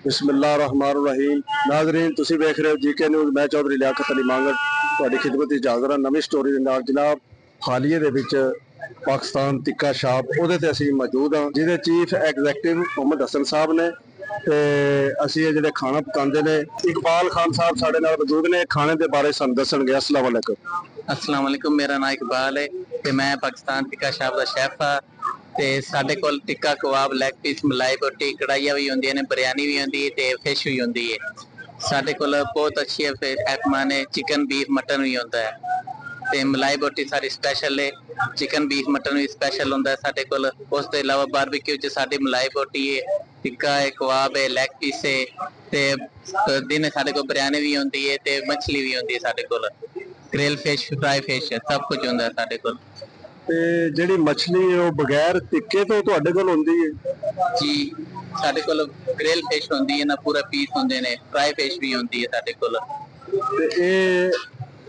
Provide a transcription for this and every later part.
बिस्मिल्लाहिर्रहमानिर्रहीम। नाज़रीन तुसी देख रहे हो जीके न्यूज़। मैं चौधरी लियाकत अली मांगड़ तुहाडी खिदमत विच हाज़र हां नवीं स्टोरी दे नाल। जनाब हालिये दे विच पाकिस्तान टिक्का शॉप उहदे ते असीं मौजूद हां जिहदे चीफ एग्जैक्टिव मोहम्मद हसन साहब ने ते असीं इह जिहड़े खाना पकांदे ने इकबाल खान साहब साडे नाल मौजूद ने। खाने दे बारे सानूं दस्सणगे। अस्सलाम वालेकुम। अस्सलाम वालेकुम, मेरा नाम इकबाल है ते मैं पाकिस्तान टिक्का शॉप दा शेफ हाँ ते साडे कोल टिक्का कबाब लैग पीस मलाई बोटी कढ़ाइयां भी होंदियां ने, बिरयानी भी होंदी है ते फिश भी होंदी है। साडे कोल बहुत अच्छी आइटमां ने, चिकन बीफ मटन भी होंदा है ते मलाई बोटी साडी स्पैशल है। चिकन बीफ मटन भी स्पैशल होंदा है साडे कोल। उस तो इलावा बारबेक्यू च साडी मलाई बोटी है, टिक्का है, कबाब है, लैग पीस है ते दिन साडे कोल बिरयानी भी होंदी है ते मछली भी होंदी है साडे कोल। ग्रिल फिश, फ्राई फिश सब कुछ होंदा है साडे कोल। ते जिहड़ी मछली है वो बगैर टिक्के तो तुहाडे कोल होंदी है जी, साडे कोल ग्रिल फिश होंदी है ना, पूरा पीस होंदे ने। फ्राई फिश भी होंदी है साडे कोल। ते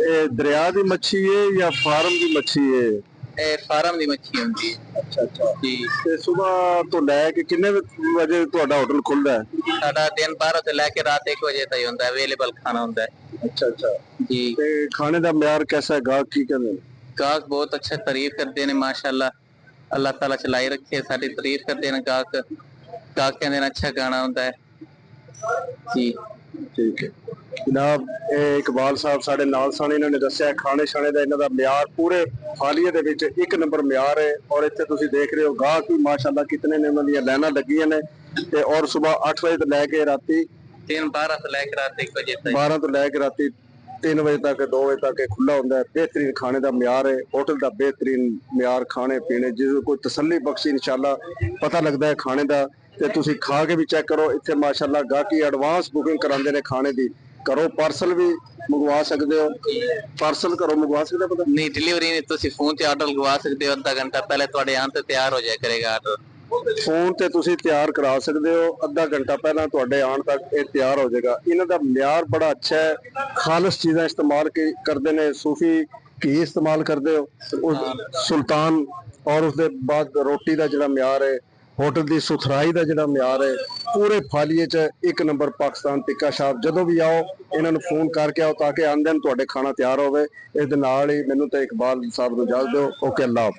एह दरिया दी मच्छी है या फार्म दी मच्छी है? फार्म दी मच्छी होंदी है। अच्छा अच्छा जी। ते सुबह तो लैके किन्ने वजे तुहाडा होटल खुलदा है? साडा दिन 12 ਤੋਂ ਲੈ ਕੇ ਰਾਤ 1 ਵਜੇ ਤੱਕ ਹੁੰਦਾ ਹੈ, ਅਵੇਲੇਬਲ ਖਾਣਾ ਹੁੰਦਾ ਹੈ। अच्छा अच्छा जी। ते खाने दा म्यार कैसा है? गाहक की कहंदे ने? गाहक बहुत अच्छा तारीफ करते हैं माशाल्लाह। अल्लाह ताला चलाई रखे, साडी तारीफ करते हैं गाहक। गाहक कहंदे ने अच्छा खाना होंदा है जी। ठीक है जनाब, इकबाल साहब साडे नाल सन। इन्हां ने दस्सिया खाने शाने दा इन्हां दा म्यार पूरे हालिये दे विच एक नंबर म्यार है। और इत्थे तुसीं देख रहे हो गाहक भी माशाल्लाह कितने ने, उन्हां दियां लाइनां लगियां ने। ते और सुबह 8 बजे तो लैके राती 12 ਤੋਂ ਲੈ ਕੇ ਰਾਤ 1 ਵਜੇ ਤੱਕ 12 तो लैके राती 3 बजे तक 2 बजे तक खुला होंदा है। बेहतरीन खाने का म्यार है, होटल का बेहतरीन म्यार खाने पीने जिस कोई तसल्ली बख्शी इंशाल्लाह पता लगता है खाने का। ते तुसीं खा के भी चेक करो। इत्थे माशाल्लाह गाहकी एडवांस बुकिंग करांदे ने खाने दी। घरों पार्सल भी मंगवा सकते हो, पार्सल घरों मंगवा सकते हो? पता नहीं, डिलीवरी नहीं, तुसीं फोन ते आर्डर लगवा सकते हो। आधा घंटा पहले तुहाडे आने ते तैयार हो जाया करेगा आर्डर। फोन ते तुसीं तैयार करा सकते हो, अद्धा घंटा पहला तुहाडे आने तक ये तैयार हो जाएगा। इन्हां दा म्यार बड़ा अच्छा है, खालिस चीज़ां इस्तेमाल करते हैं। सूफी घी इस्तेमाल करते हो, सुल्तान। और उसके बाद रोटी का जिहड़ा म्यार है, होटल की सुथराई का जिहड़ा म्यार है, पूरे फालिये च एक नंबर पाकिस्तान टिक्का शॉप। जदों भी आओ इन्हां नूं फोन करके आओ ताकि आंदे तुहाडे खाना तैयार होवे। इस दे नाल ही मैनूं ते इकबाल साहब नूं इजाज़त दिओ। ओके, अल्लाह।